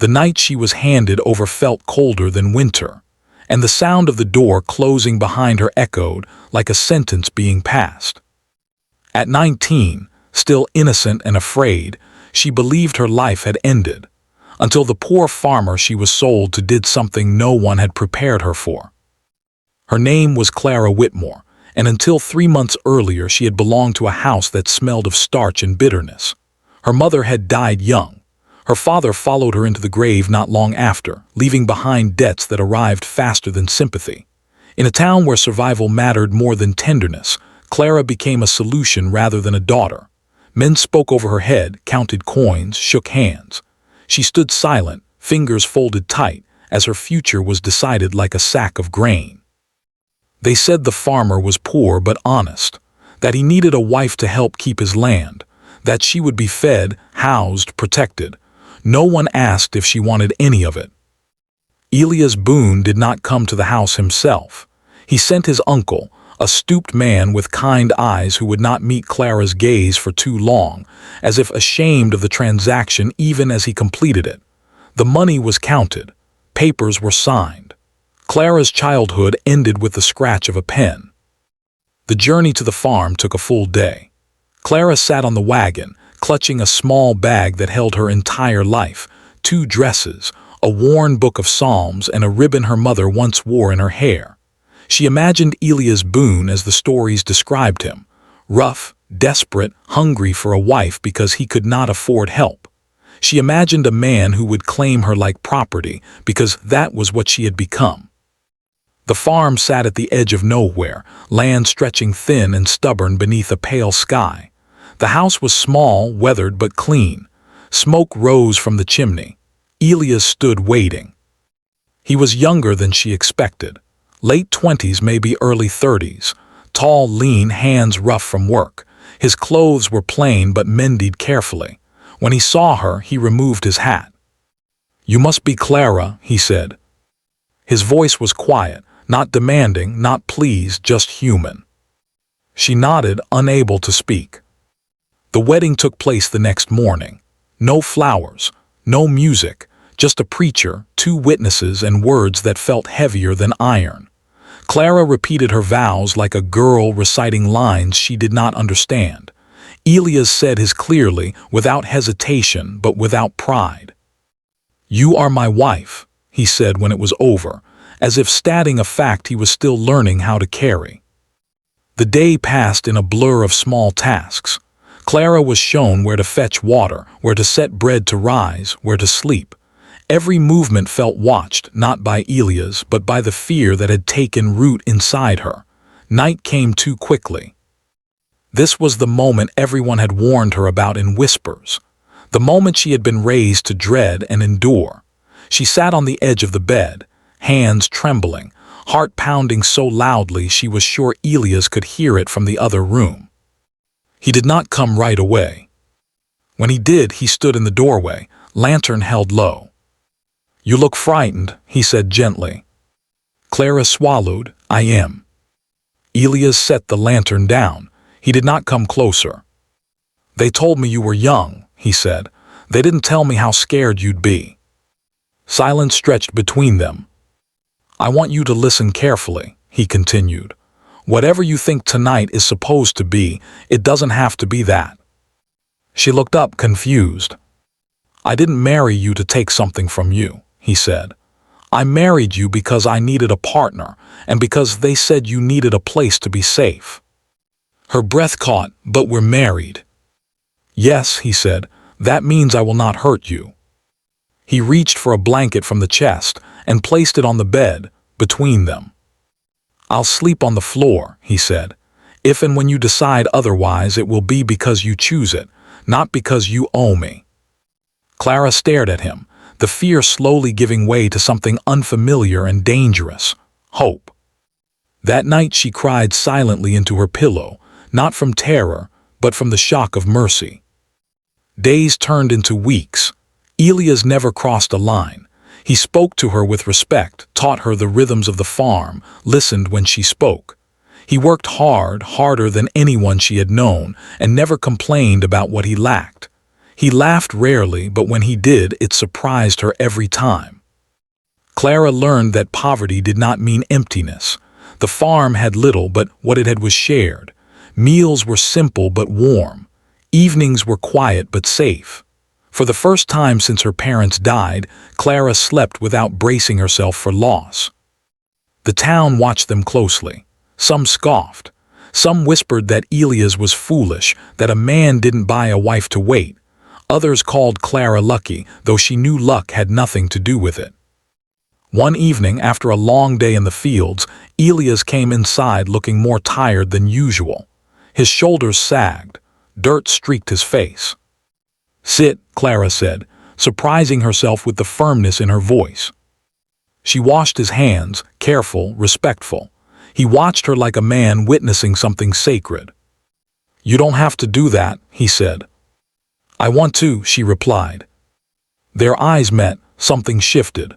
The night she was handed over felt colder than winter, and the sound of the door closing behind her echoed like a sentence being passed. At 19, still innocent and afraid, she believed her life had ended, until the poor farmer she was sold to did something no one had prepared her for. Her name was Clara Whitmore, and until 3 months earlier she had belonged to a house that smelled of starch and bitterness. Her mother had died young. Her father followed her into the grave not long after, leaving behind debts that arrived faster than sympathy. In a town where survival mattered more than tenderness, Clara became a solution rather than a daughter. Men spoke over her head, counted coins, shook hands. She stood silent, fingers folded tight, as her future was decided like a sack of grain. They said the farmer was poor but honest, that he needed a wife to help keep his land, that she would be fed, housed, protected. No one asked if she wanted any of it. Elias Boone did not come to the house himself. He sent his uncle, a stooped man with kind eyes who would not meet Clara's gaze for too long, as if ashamed of the transaction even as he completed it. The money was counted. Papers were signed. Clara's childhood ended with the scratch of a pen. The journey to the farm took a full day. Clara sat on the wagon, clutching a small bag that held her entire life, 2 dresses, a worn book of psalms, and a ribbon her mother once wore in her hair. She imagined Elias Boone as the stories described him, rough, desperate, hungry for a wife because he could not afford help. She imagined a man who would claim her like property because that was what she had become. The farm sat at the edge of nowhere, land stretching thin and stubborn beneath a pale sky. The house was small, weathered, but clean. Smoke rose from the chimney. Elias stood waiting. He was younger than she expected. Late 20s, maybe early 30s. Tall, lean, hands rough from work. His clothes were plain but mended carefully. When he saw her, he removed his hat. "You must be Clara," he said. His voice was quiet, not demanding, not pleased, just human. She nodded, unable to speak. The wedding took place the next morning. No flowers, no music, just a preacher, 2 witnesses, and words that felt heavier than iron. Clara repeated her vows like a girl reciting lines she did not understand. Elias said his clearly, without hesitation but without pride. "You are my wife," he said when it was over, as if stating a fact he was still learning how to carry. The day passed in a blur of small tasks. Clara was shown where to fetch water, where to set bread to rise, where to sleep. Every movement felt watched, not by Elias, but by the fear that had taken root inside her. Night came too quickly. This was the moment everyone had warned her about in whispers. The moment she had been raised to dread and endure. She sat on the edge of the bed, hands trembling, heart pounding so loudly she was sure Elias could hear it from the other room. He did not come right away. When he did, he stood in the doorway, lantern held low. "You look frightened," he said gently. Clara swallowed. "I am." Elias set the lantern down. He did not come closer. "They told me you were young," he said. "They didn't tell me how scared you'd be." Silence stretched between them. "I want you to listen carefully," he continued. "Whatever you think tonight is supposed to be, it doesn't have to be that." She looked up, confused. "I didn't marry you to take something from you," he said. "I married you because I needed a partner, and because they said you needed a place to be safe." Her breath caught. "But we're married." "Yes," he said, "that means I will not hurt you." He reached for a blanket from the chest and placed it on the bed, between them. "I'll sleep on the floor," he said. "If and when you decide otherwise, it will be because you choose it, not because you owe me." Clara stared at him, the fear slowly giving way to something unfamiliar and dangerous, hope. That night she cried silently into her pillow, not from terror, but from the shock of mercy. Days turned into weeks. Elias never crossed a line. He spoke to her with respect, taught her the rhythms of the farm, listened when she spoke. He worked hard, harder than anyone she had known, and never complained about what he lacked. He laughed rarely, but when he did, it surprised her every time. Clara learned that poverty did not mean emptiness. The farm had little, but what it had was shared. Meals were simple but warm. Evenings were quiet but safe. For the first time since her parents died, Clara slept without bracing herself for loss. The town watched them closely. Some scoffed. Some whispered that Elias was foolish, that a man didn't buy a wife to wait. Others called Clara lucky, though she knew luck had nothing to do with it. One evening, after a long day in the fields, Elias came inside looking more tired than usual. His shoulders sagged. Dirt streaked his face. "Sit," Clara said, surprising herself with the firmness in her voice. She washed his hands, careful, respectful. He watched her like a man witnessing something sacred. "You don't have to do that," he said. "I want to," she replied. Their eyes met, something shifted.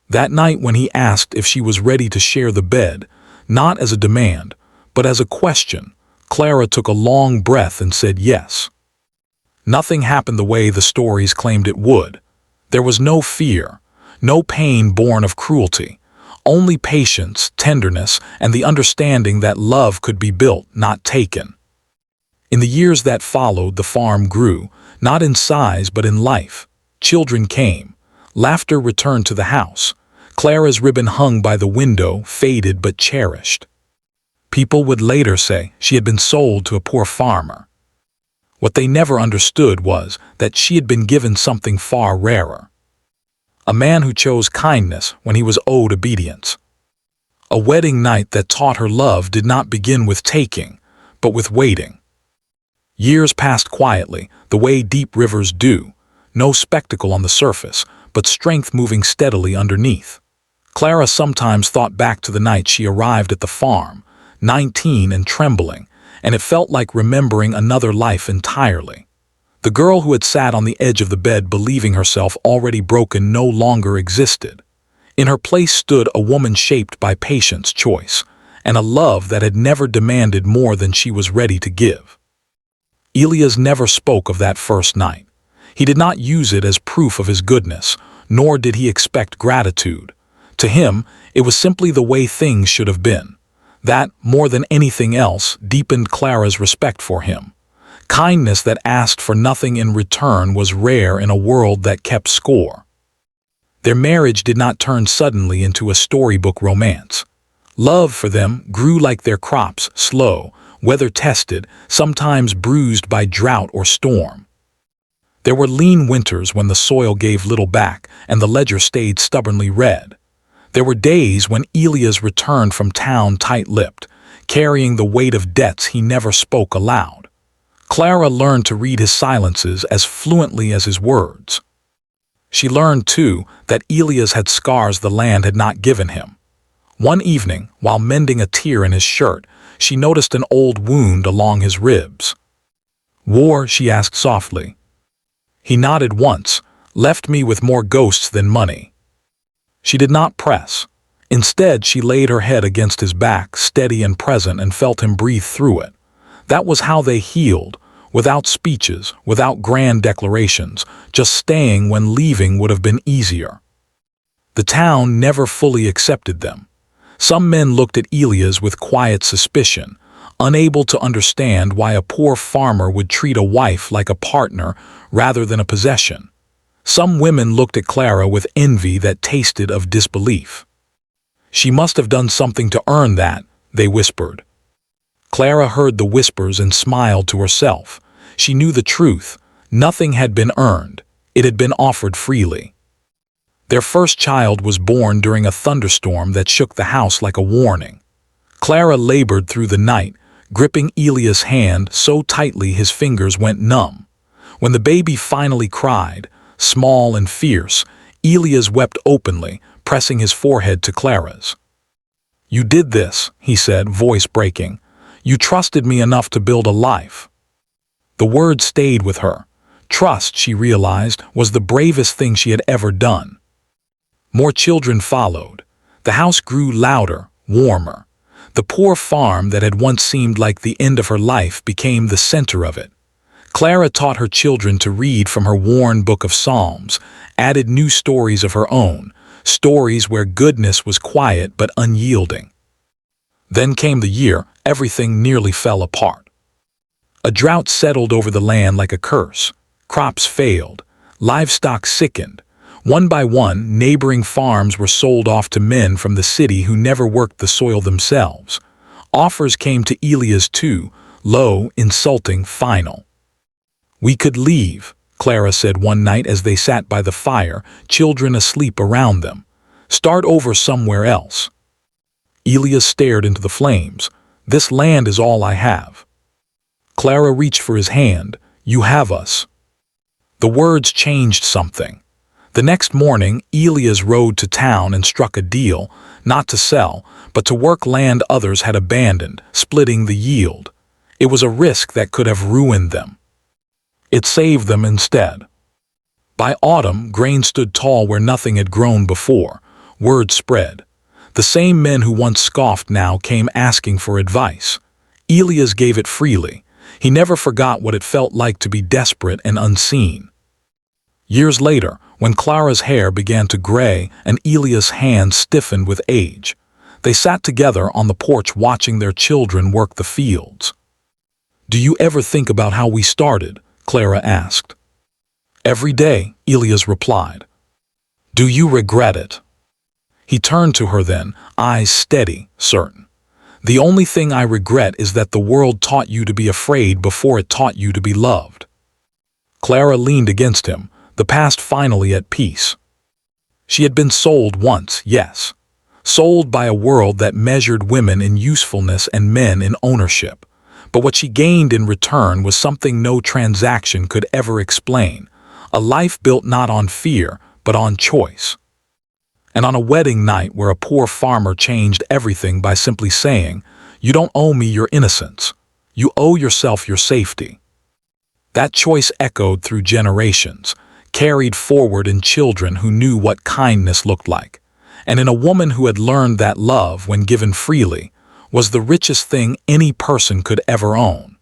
That night when he asked if she was ready to share the bed, not as a demand, but as a question, Clara took a long breath and said yes. Nothing happened the way the stories claimed it would. There was no fear, no pain born of cruelty, only patience, tenderness, and the understanding that love could be built, not taken. In the years that followed, the farm grew, not in size but in life. Children came. Laughter returned to the house. Clara's ribbon hung by the window, faded but cherished. People would later say she had been sold to a poor farmer. What they never understood was that she had been given something far rarer. A man who chose kindness when he was owed obedience. A wedding night that taught her love did not begin with taking, but with waiting. Years passed quietly, the way deep rivers do. No spectacle on the surface, but strength moving steadily underneath. Clara sometimes thought back to the night she arrived at the farm, 19 and trembling, and it felt like remembering another life entirely. The girl who had sat on the edge of the bed believing herself already broken no longer existed. In her place stood a woman shaped by patience, choice, and a love that had never demanded more than she was ready to give. Elias never spoke of that first night. He did not use it as proof of his goodness, nor did he expect gratitude. To him, it was simply the way things should have been. That, more than anything else, deepened Clara's respect for him. Kindness that asked for nothing in return was rare in a world that kept score. Their marriage did not turn suddenly into a storybook romance. Love for them grew like their crops, slow, weather-tested, sometimes bruised by drought or storm. There were lean winters when the soil gave little back and the ledger stayed stubbornly red. There were days when Elias returned from town tight-lipped, carrying the weight of debts he never spoke aloud. Clara learned to read his silences as fluently as his words. She learned, too, that Elias had scars the land had not given him. One evening, while mending a tear in his shirt, she noticed an old wound along his ribs. "War?" she asked softly. He nodded once, "Left me with more ghosts than money." She did not press. Instead, she laid her head against his back, steady and present, and felt him breathe through it. That was how they healed, without speeches, without grand declarations, just staying when leaving would have been easier. The town never fully accepted them. Some men looked at Elias with quiet suspicion, unable to understand why a poor farmer would treat a wife like a partner rather than a possession. Some women looked at Clara with envy that tasted of disbelief. "She must have done something to earn that," they whispered. Clara heard the whispers and smiled to herself. She knew the truth. Nothing had been earned. It had been offered freely. Their first child was born during a thunderstorm that shook the house like a warning. Clara labored through the night, gripping Elias' hand so tightly his fingers went numb. When the baby finally cried, small and fierce, Elias wept openly, pressing his forehead to Clara's. "You did this," he said, voice breaking. "You trusted me enough to build a life." The word stayed with her. Trust, she realized, was the bravest thing she had ever done. More children followed. The house grew louder, warmer. The poor farm that had once seemed like the end of her life became the center of it. Clara taught her children to read from her worn book of Psalms, added new stories of her own, stories where goodness was quiet but unyielding. Then came the year everything nearly fell apart. A drought settled over the land like a curse. Crops failed, livestock sickened. One by one, neighboring farms were sold off to men from the city who never worked the soil themselves. Offers came to Elias too, low, insulting, final. "We could leave," Clara said one night as they sat by the fire, children asleep around them. "Start over somewhere else." Elias stared into the flames. "This land is all I have." Clara reached for his hand. "You have us." The words changed something. The next morning, Elias rode to town and struck a deal, not to sell, but to work land others had abandoned, splitting the yield. It was a risk that could have ruined them. It saved them instead. By autumn, grain stood tall where nothing had grown before. Word spread. The same men who once scoffed now came asking for advice. Elias gave it freely. He never forgot what it felt like to be desperate and unseen. Years later, when Clara's hair began to gray and Elias' hands stiffened with age, they sat together on the porch watching their children work the fields. "Do you ever think about how we started?" Clara asked. "Every day," Elias replied. "Do you regret it?" He turned to her then, eyes steady, certain. "The only thing I regret is that the world taught you to be afraid before it taught you to be loved." Clara leaned against him, the past finally at peace. She had been sold once, yes. Sold by a world that measured women in usefulness and men in ownership. But what she gained in return was something no transaction could ever explain. A life built not on fear, but on choice. And on a wedding night where a poor farmer changed everything by simply saying, "You don't owe me your innocence. You owe yourself your safety." That choice echoed through generations, carried forward in children who knew what kindness looked like, and in a woman who had learned that love, when given freely, was the richest thing any person could ever own.